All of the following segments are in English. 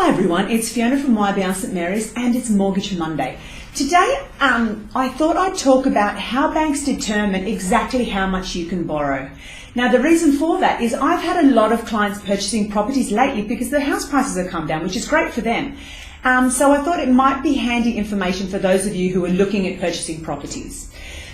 Hi everyone, it's Fiona from YBR St Mary's and it's Mortgage Monday. Today I thought I'd talk about how banks determine exactly how much you can borrow. Now the reason for that is I've had a lot of clients purchasing properties lately because their house prices have come down, which is great for them. So I thought it might be handy information for those of you who are looking at purchasing properties.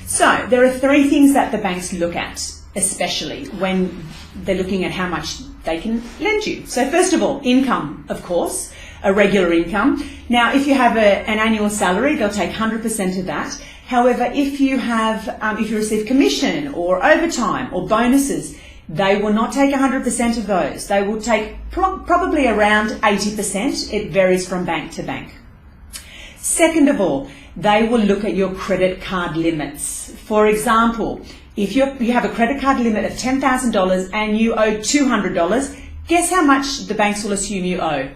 So there are three things that the banks look at, especially when they're looking at how much they can lend you. So first of all, income, of course, a regular income. Now, if you have an annual salary, they'll take 100% of that. However, if you receive commission or overtime or bonuses, they will not take 100% of those. They will take probably around 80%. It varies from bank to bank. Second of all, they will look at your credit card limits. For example, if you have a credit card limit of $10,000 and you owe $200, guess how much the banks will assume you owe?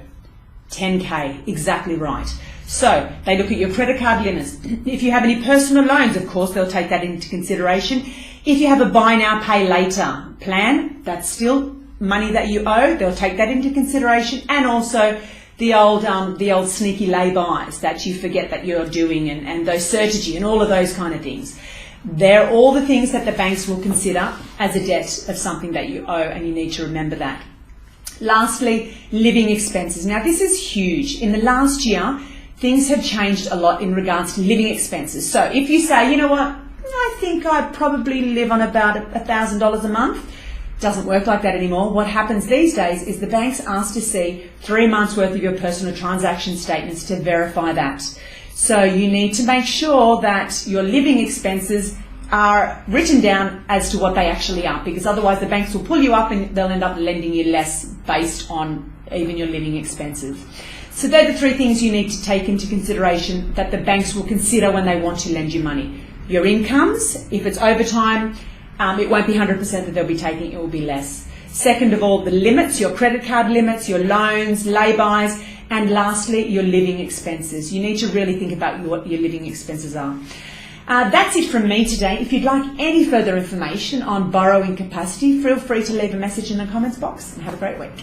$10K, exactly right. So they look at your credit card limits. If you have any personal loans, of course, they'll take that into consideration. If you have a buy now, pay later plan, that's still money that you owe, they'll take that into consideration. And also the old sneaky lay-bys that you forget that you're doing and those certity and all of those kind of things. They're all the things that the banks will consider as a debt of something that you owe, and you need to remember that. Lastly, living expenses. Now this is huge. In the last year, things have changed a lot in regards to living expenses. So if you say, you know what, I think I probably live on about $1,000 a month, doesn't work like that anymore. What happens these days is the banks ask to see 3 months worth of your personal transaction statements to verify that. So you need to make sure that your living expenses are written down as to what they actually are, because otherwise the banks will pull you up and they'll end up lending you less based on even your living expenses. So they're the three things you need to take into consideration that the banks will consider when they want to lend you money. Your incomes, if it's overtime, it won't be 100% that they'll be taking, it will be less. Second of all, the limits, your credit card limits, your loans, lay-bys, and lastly, your living expenses. You need to really think about what your living expenses are. That's it from me today. If you'd like any further information on borrowing capacity, feel free to leave a message in the comments box, and have a great week.